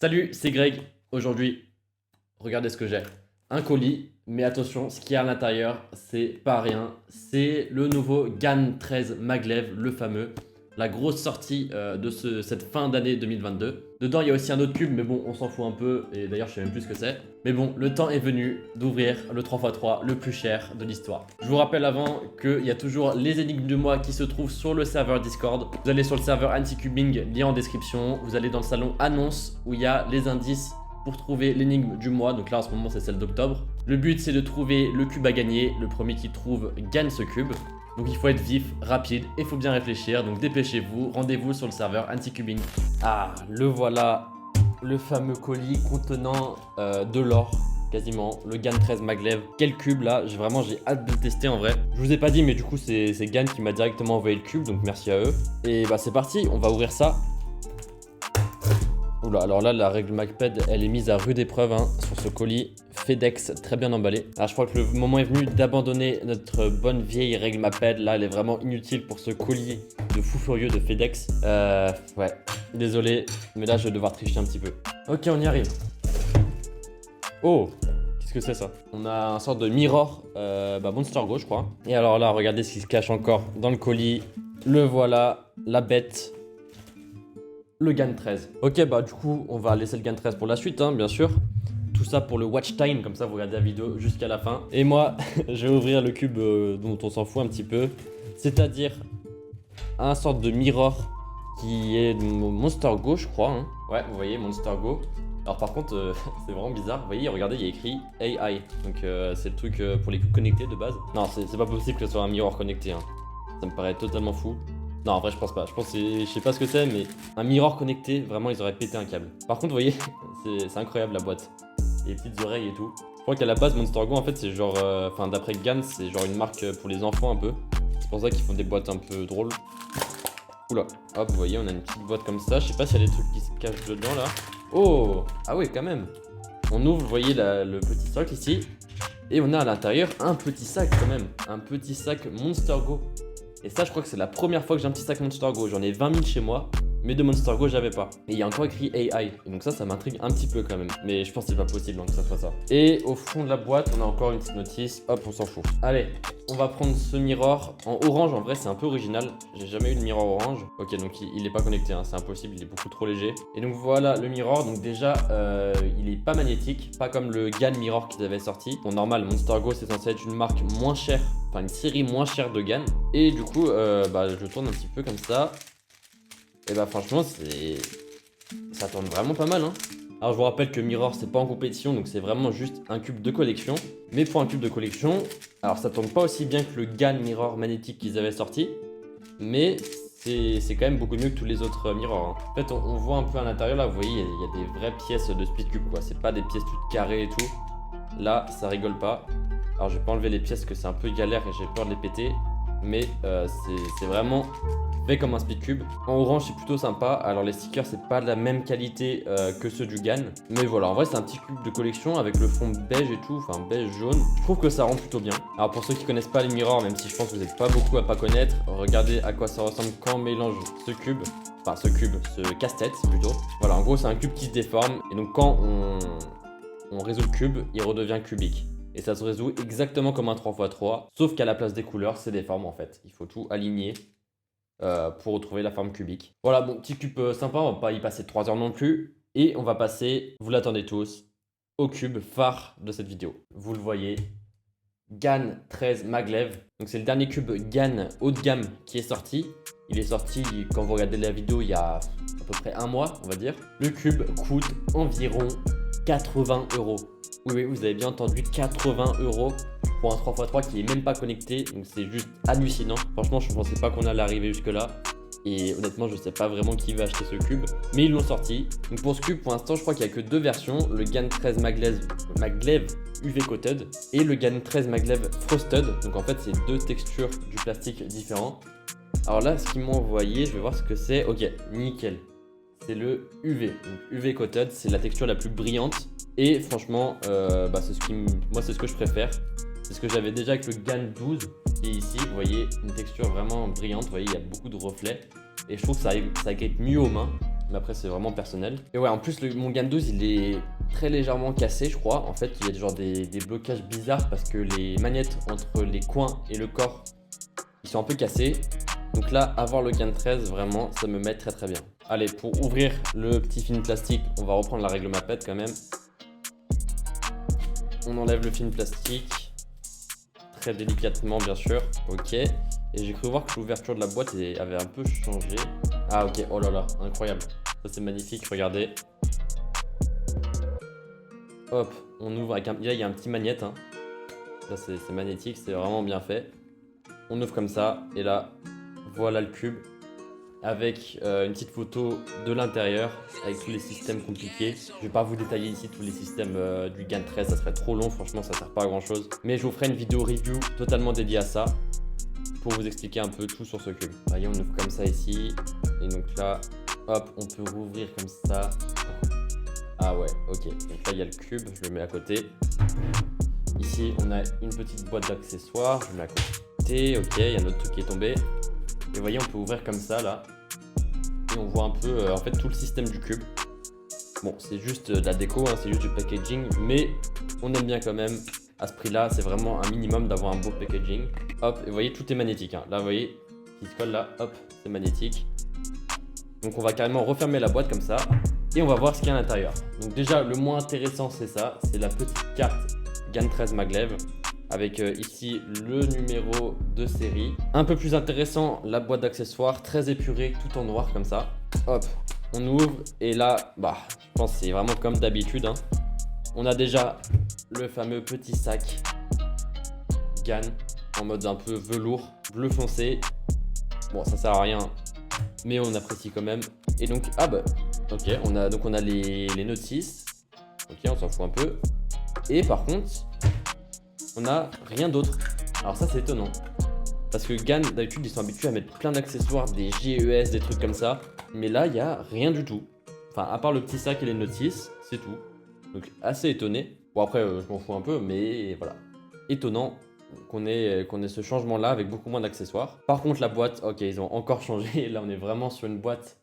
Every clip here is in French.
Salut, c'est Greg. Aujourd'hui, regardez ce que j'ai. Un colis, mais attention, ce qu'il y a à l'intérieur, c'est pas rien. C'est le nouveau GAN 13 Maglev, le fameux. La grosse sortie de cette fin d'année 2022. Dedans, il y a aussi un autre cube, mais bon, on s'en fout un peu. Et d'ailleurs, je sais même plus ce que c'est. Mais bon, le temps est venu d'ouvrir le 3x3, le plus cher de l'histoire. Je vous rappelle avant qu'il y a toujours les énigmes du mois qui se trouvent sur le serveur Discord. Vous allez sur le serveur Anti-Cubing, lien en description. Vous allez dans le salon Annonce, où il y a les indices pour trouver l'énigme du mois. Donc là, en ce moment, c'est celle d'octobre. Le but, c'est de trouver le cube à gagner. Le premier qui trouve gagne ce cube. Donc il faut être vif, rapide et il faut bien réfléchir. Donc dépêchez-vous, rendez-vous sur le serveur Anti-Cubing. Ah, le voilà, le fameux colis contenant de l'or. Quasiment, le GAN 13 Maglev. Quel cube là, j'ai hâte de le tester en vrai. Je vous ai pas dit, mais du coup c'est GAN qui m'a directement envoyé le cube, donc merci à eux. Et bah c'est parti, on va ouvrir ça. Oula, alors là la règle MacPed elle est mise à rude épreuve sur ce colis FedEx très bien emballé. Alors je crois que le moment est venu d'abandonner notre bonne vieille règle MacPed. Là elle est vraiment inutile pour ce colis de fou furieux de FedEx. Ouais, désolé, mais là je vais devoir tricher un petit peu. Ok, on y arrive. Oh, qu'est-ce que c'est ça? On a un sorte de mirror, Monster Go je crois. Et alors là, regardez ce qui se cache encore dans le colis. Le voilà, la bête. Le GAN 13. Ok, bah du coup, on va laisser le GAN 13 pour la suite, bien sûr. Tout ça pour le watch time, comme ça vous regardez la vidéo jusqu'à la fin. Et moi, je vais ouvrir le cube dont on s'en fout un petit peu. C'est-à-dire un sorte de mirror qui est Monster Go, je crois. Ouais, vous voyez, Monster Go. Alors par contre, c'est vraiment bizarre. Vous voyez, regardez, il y a écrit AI. Donc c'est le truc pour les cubes connectés de base. Non, c'est pas possible que ce soit un mirror connecté. Ça me paraît totalement fou. Non, en vrai, je pense pas. Je sais pas ce que c'est, mais un mirror connecté, vraiment, ils auraient pété un câble. Par contre, vous voyez, c'est incroyable la boîte. Et les petites oreilles et tout. Je crois qu'à la base, Monster Go, en fait, c'est genre, d'après GAN, c'est genre une marque pour les enfants un peu. C'est pour ça qu'ils font des boîtes un peu drôles. Oula, hop, vous voyez, on a une petite boîte comme ça. Je sais pas s'il y a des trucs qui se cachent dedans là. Oh, ah oui, quand même. On ouvre, vous voyez, le petit socle ici. Et on a à l'intérieur un petit sac quand même. Un petit sac Monster Go. Et ça, je crois que c'est la première fois que j'ai un petit sac Monster Go. J'en ai 20 000 chez moi, mais de Monster Go, j'avais pas. Et il y a encore écrit AI. Et donc ça m'intrigue un petit peu quand même. Mais je pense que c'est pas possible que ça soit ça. Et au fond de la boîte, on a encore une petite notice. Hop, on s'en fout. Allez, on va prendre ce mirror en orange. En vrai, c'est un peu original. J'ai jamais eu de mirror orange. Ok, donc il est pas connecté. C'est impossible. Il est beaucoup trop léger. Et donc voilà le mirror. Donc déjà, il est pas magnétique. Pas comme le GAN mirror qu'ils avaient sorti. Bon, normal, Monster Go, c'est censé être une marque moins chère. Enfin, une série moins chère de GAN. Et du coup, je tourne un petit peu comme ça. Et bah franchement, ça tourne vraiment pas mal. Alors je vous rappelle que Mirror, c'est pas en compétition, donc c'est vraiment juste un cube de collection. Mais pour un cube de collection, alors ça tourne pas aussi bien que le GAN Mirror magnétique qu'ils avaient sorti. Mais c'est quand même beaucoup mieux que tous les autres Mirror. En fait, on voit un peu à l'intérieur, là, vous voyez, il y a des vraies pièces de Speedcube, quoi. C'est pas des pièces toutes carrées et tout. Là, ça rigole pas. Alors je vais pas enlever les pièces, que c'est un peu galère et j'ai peur de les péter. Mais c'est vraiment fait comme un Speedcube. En orange, c'est plutôt sympa. Alors les stickers, c'est pas de la même qualité que ceux du GAN. Mais voilà, en vrai, c'est un petit cube de collection avec le fond beige et tout, enfin beige jaune. Je trouve que ça rend plutôt bien. Alors pour ceux qui connaissent pas les mirrors, même si je pense que vous n'êtes pas beaucoup à pas connaître, regardez à quoi ça ressemble quand on mélange ce cube. Enfin ce casse-tête plutôt. Voilà, en gros, c'est un cube qui se déforme. Et donc quand on résout le cube, il redevient cubique. Et ça se résout exactement comme un 3x3, sauf qu'à la place des couleurs, c'est des formes en fait. Il faut tout aligner pour retrouver la forme cubique. Voilà, bon, petit cube sympa, on va pas y passer 3 heures non plus. Et on va passer, vous l'attendez tous, au cube phare de cette vidéo. Vous le voyez, GAN 13 Maglev. Donc c'est le dernier cube GAN haut de gamme qui est sorti. Il est sorti, quand vous regardez la vidéo, il y a à peu près un mois, on va dire. Le cube coûte environ 80 €. Oui, vous avez bien entendu, 80 € pour un 3x3 qui est même pas connecté. Donc c'est juste hallucinant. Franchement, je ne pensais pas qu'on allait arriver jusque là. Et honnêtement, je sais pas vraiment qui va acheter ce cube. Mais ils l'ont sorti. Donc pour ce cube, pour l'instant, je crois qu'il n'y a que 2 versions. Le GAN 13 Maglev UV Coated et le GAN 13 Maglev Frosted. Donc en fait, c'est 2 textures du plastique différents. Alors là, ce qu'ils m'ont envoyé, je vais voir ce que c'est. Ok, nickel. C'est le UV. Donc UV Coated, c'est la texture la plus brillante. Et franchement, moi c'est ce que je préfère. C'est ce que j'avais déjà avec le GAN 12 qui est ici. Vous voyez, une texture vraiment brillante. Vous voyez, il y a beaucoup de reflets. Et je trouve que ça grippe mieux aux mains. mais après c'est vraiment personnel. Et ouais, en plus mon GAN 12 il est très légèrement cassé, je crois. En fait, il y a genre des blocages bizarres parce que les magnettes entre les coins et le corps, ils sont un peu cassés. Donc là, avoir le GAN 13, vraiment, ça me met très très bien. Allez, pour ouvrir le petit film plastique, on va reprendre la règle Mapette quand même. On enlève le film plastique, très délicatement bien sûr, ok. Et j'ai cru voir que l'ouverture de la boîte avait un peu changé. Ah ok, oh là là, incroyable. Ça c'est magnifique, regardez. Hop, on ouvre avec un... Là il y a un petit magnète, hein. Ça c'est magnétique, c'est vraiment bien fait. On ouvre comme ça, et là, voilà le cube. Avec une petite photo de l'intérieur, avec tous les systèmes compliqués. Je vais pas vous détailler ici tous les systèmes du GAN 13, ça serait trop long, franchement ça sert pas à grand chose. Mais je vous ferai une vidéo review totalement dédiée à ça, pour vous expliquer un peu tout sur ce cube. Voyez, on ouvre comme ça ici, et donc là, hop, on peut rouvrir comme ça. Ah ouais, ok, donc là il y a le cube, je le mets à côté. Ici on a une petite boîte d'accessoires, je le mets à côté, ok, il y a notre truc qui est tombé. Et vous voyez, on peut ouvrir comme ça là. Et on voit un peu en fait tout le système du cube. Bon, c'est juste de la déco, hein, c'est juste du packaging. Mais on aime bien quand même. À ce prix là, c'est vraiment un minimum d'avoir un beau packaging. Hop, et vous voyez, tout est magnétique. Hein. Là, vous voyez, qui se colle là, hop, c'est magnétique. Donc on va carrément refermer la boîte comme ça. Et on va voir ce qu'il y a à l'intérieur. Donc déjà, le moins intéressant, c'est ça. C'est la petite carte GAN 13 Maglev. Avec ici le numéro de série. Un peu plus intéressant, la boîte d'accessoires, très épurée, tout en noir comme ça. Hop, on ouvre et là, bah, je pense que c'est vraiment comme d'habitude. Hein. On a déjà le fameux petit sac GAN en mode un peu velours, bleu foncé. Bon, ça sert à rien, mais on apprécie quand même. Et donc, ah bah, ok, on a les notices. Ok, on s'en fout un peu. Et par contre, on n'a rien d'autre. Alors ça c'est étonnant. Parce que GAN d'habitude ils sont habitués à mettre plein d'accessoires, des GES, des trucs comme ça. Mais là il n'y a rien du tout. Enfin à part le petit sac et les notices, c'est tout. Donc assez étonné. Bon après je m'en fous un peu mais voilà. Étonnant qu'on ait ce changement là avec beaucoup moins d'accessoires. Par contre la boîte, ok ils ont encore changé. Là on est vraiment sur une boîte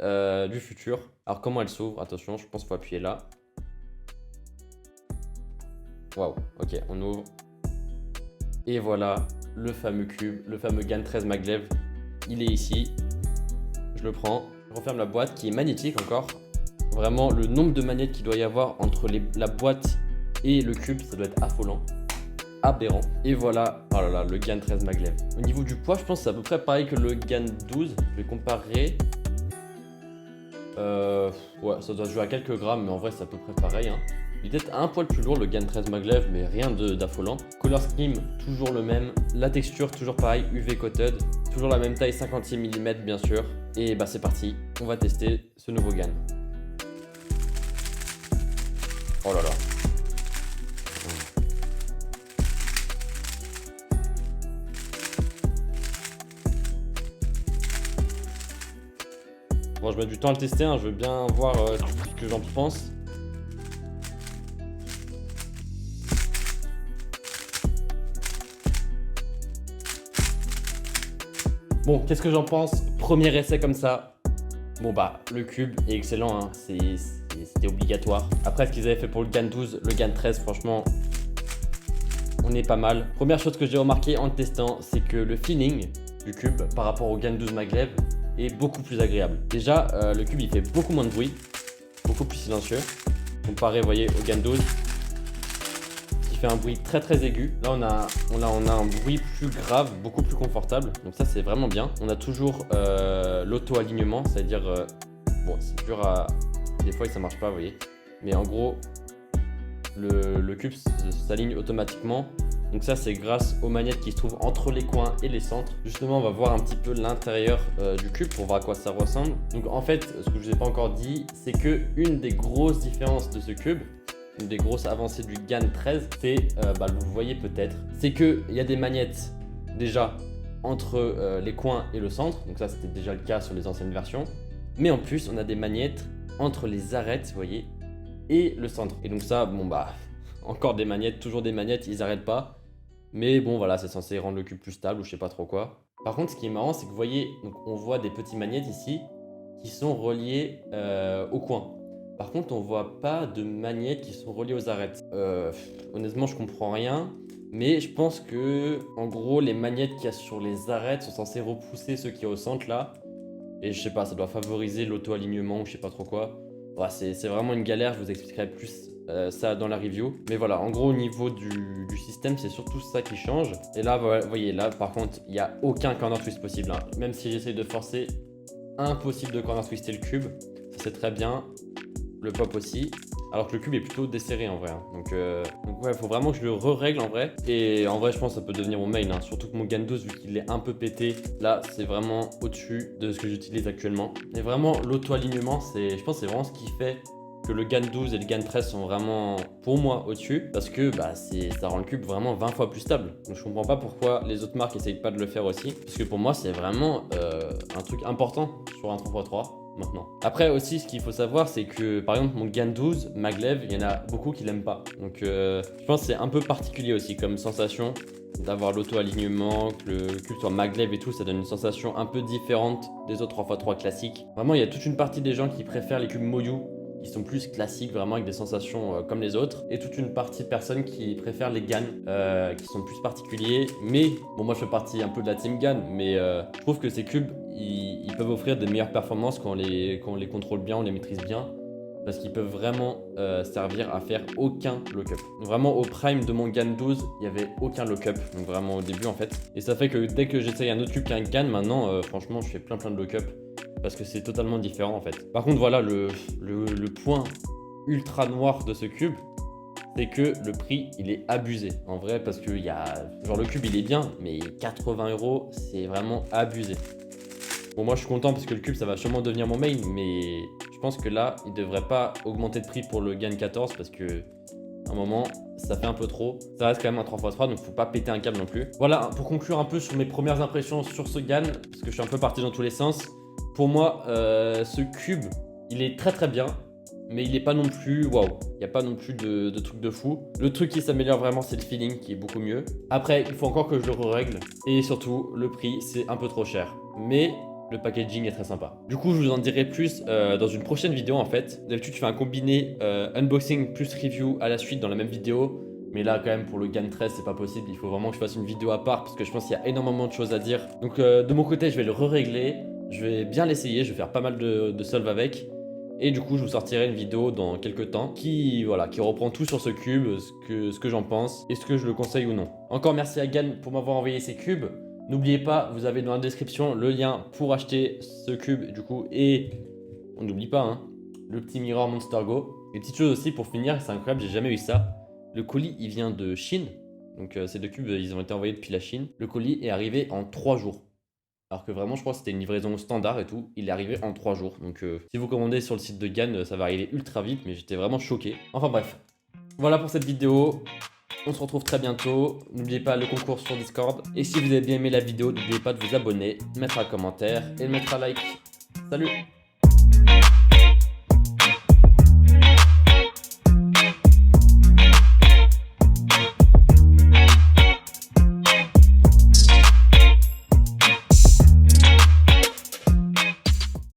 du futur. Alors comment elle s'ouvre? Attention, je pense qu'il faut appuyer là. Waouh, ok, on ouvre. Et voilà, le fameux cube, le fameux GAN 13 Maglev. Il est ici. Je le prends, je referme la boîte qui est magnétique encore. Vraiment, le nombre de magnettes qu'il doit y avoir entre la boîte et le cube, ça doit être affolant. Aberrant. Et voilà, oh là là, le GAN 13 Maglev. Au niveau du poids, je pense que c'est à peu près pareil que le GAN 12. Je vais comparer. Ouais, ça doit se jouer à quelques grammes, mais en vrai, c'est à peu près pareil. Hein. Il est peut-être un poil plus lourd le GAN 13 Maglev, mais rien d'affolant. Color scheme, toujours le même. La texture, toujours pareil, UV coated. Toujours la même taille, 50e mm bien sûr. Et bah c'est parti, on va tester ce nouveau GAN. Oh là là. Bon, je mets du temps à le tester, hein. Je veux bien voir ce que j'en pense. Bon, qu'est-ce que j'en pense? Premier essai comme ça. Bon bah, le cube est excellent, hein. C'était obligatoire. Après, ce qu'ils avaient fait pour le GAN 12, le GAN 13, franchement, on est pas mal. Première chose que j'ai remarqué en le testant, c'est que le feeling du cube par rapport au GAN 12 Maglev est beaucoup plus agréable. Déjà, le cube il fait beaucoup moins de bruit, beaucoup plus silencieux. Comparé, vous voyez, au GAN 12. Fait un bruit très très aigu. Là on a un bruit plus grave, beaucoup plus confortable. Donc ça c'est vraiment bien. On a toujours l'auto-alignement, c'est-à-dire bon c'est dur à... Des fois ça marche pas, vous voyez. Mais en gros le cube s'aligne automatiquement. Donc ça c'est grâce aux magnettes qui se trouvent entre les coins et les centres. Justement on va voir un petit peu l'intérieur du cube pour voir à quoi ça ressemble. Donc en fait ce que je vous ai pas encore dit, c'est que une des grosses différences de ce cube, une des grosses avancées du GAN 13, c'est, vous voyez peut-être, c'est qu'il y a des magnettes déjà entre les coins et le centre, donc ça c'était déjà le cas sur les anciennes versions, mais en plus on a des magnettes entre les arêtes, vous voyez, et le centre. Et donc ça, bon bah, encore des magnettes, toujours des magnettes, ils n'arrêtent pas, mais bon voilà, c'est censé rendre le cube plus stable ou je sais pas trop quoi. Par contre, ce qui est marrant, c'est que vous voyez, donc on voit des petits magnettes ici, qui sont reliées au coin. Par contre, on voit pas de magnettes qui sont reliées aux arêtes. Honnêtement, je comprends rien. Mais je pense que, en gros, les magnettes qu'il y a sur les arêtes sont censées repousser ceux qui sont au centre là. Et je sais pas, ça doit favoriser l'auto-alignement ou je sais pas trop quoi. Ouais, c'est vraiment une galère, je vous expliquerai plus ça dans la review. Mais voilà, en gros, au niveau du système, c'est surtout ça qui change. Et là, vous voyez, là, par contre, il n'y a aucun corner twist possible, hein. Même si j'essaye de forcer, impossible de corner twister le cube. Ça, c'est très bien. Le pop aussi. Alors que le cube est plutôt desserré en vrai, hein. Donc ouais, faut vraiment que je le re-règle en vrai. Et en vrai, je pense que ça peut devenir mon main, hein. Surtout que mon GAN 12, vu qu'il est un peu pété, là, c'est vraiment au-dessus de ce que j'utilise actuellement. Et vraiment, l'auto-alignement, je pense que c'est vraiment ce qui fait que le GAN 12 et le GAN 13 sont vraiment, pour moi, au-dessus. Parce que bah, ça rend le cube vraiment 20 fois plus stable. Donc je comprends pas pourquoi les autres marques essayent pas de le faire aussi. Parce que pour moi, c'est vraiment un truc important sur un 3x3. Maintenant. Après aussi, ce qu'il faut savoir, c'est que par exemple mon GAN 12 maglev, il y en a beaucoup qui l'aiment pas. Donc je pense que c'est un peu particulier aussi comme sensation d'avoir l'auto-alignement, que le cube soit maglev et tout, ça donne une sensation un peu différente des autres 3x3 classiques. Vraiment, il y a toute une partie des gens qui préfèrent les cubes Moyu, qui sont plus classiques, vraiment avec des sensations comme les autres, et toute une partie de personnes qui préfèrent les GAN, qui sont plus particuliers. Mais bon, moi je fais partie un peu de la team GAN, mais je trouve que ces cubes ils peuvent offrir des meilleures performances quand on les contrôle bien, on les maîtrise bien, parce qu'ils peuvent vraiment servir à faire aucun lock-up. Vraiment au prime de mon GAN 12, il n'y avait aucun lock-up, donc vraiment au début en fait. Et ça fait que dès que j'essaye un autre cube qu'un GAN, maintenant franchement je fais plein de lock-up, parce que c'est totalement différent en fait. Par contre voilà, le point ultra noir de ce cube, c'est que le prix il est abusé en vrai, parce que genre le cube il est bien, mais 80 € c'est vraiment abusé. Bon, moi je suis content parce que le cube ça va sûrement devenir mon main, mais je pense que là il devrait pas augmenter de prix pour le GAN 14 parce que à un moment ça fait un peu trop. Ça reste quand même un 3x3 donc faut pas péter un câble non plus. Voilà, pour conclure un peu sur mes premières impressions sur ce GAN, parce que je suis un peu parti dans tous les sens. Pour moi, ce cube il est très bien, mais il est pas non plus waouh. Il n'y a pas non plus de truc de fou. Le truc qui s'améliore vraiment, c'est le feeling qui est beaucoup mieux. Après, il faut encore que je le règle. Et surtout, le prix, c'est un peu trop cher. Mais le packaging est très sympa. Du coup, je vous en dirai plus dans une prochaine vidéo en fait. D'habitude, je fais un combiné unboxing plus review à la suite dans la même vidéo. Mais là, quand même, pour le GAN 13, c'est pas possible. Il faut vraiment que je fasse une vidéo à part parce que je pense qu'il y a énormément de choses à dire. Donc, de mon côté, je vais le régler. Je vais bien l'essayer. Je vais faire pas mal de solves avec. Et du coup, je vous sortirai une vidéo dans quelques temps qui reprend tout sur ce cube, ce que j'en pense et ce que je le conseille ou non. Encore merci à GAN pour m'avoir envoyé ces cubes. N'oubliez pas, vous avez dans la description le lien pour acheter ce cube du coup. Et on n'oublie pas, hein, le petit Mirror Monster Go. Et petite chose aussi pour finir, c'est incroyable, j'ai jamais eu ça. Le colis, il vient de Chine. Donc ces deux cubes, ils ont été envoyés depuis la Chine. Le colis est arrivé en 3 jours. Alors que vraiment, je crois que c'était une livraison standard et tout. Il est arrivé en 3 jours. Donc si vous commandez sur le site de GAN, ça va arriver ultra vite. Mais j'étais vraiment choqué. Enfin bref. Voilà pour cette vidéo. On se retrouve très bientôt. N'oubliez pas le concours sur Discord. Et si vous avez bien aimé la vidéo, n'oubliez pas de vous abonner, mettre un commentaire et de mettre un like. Salut!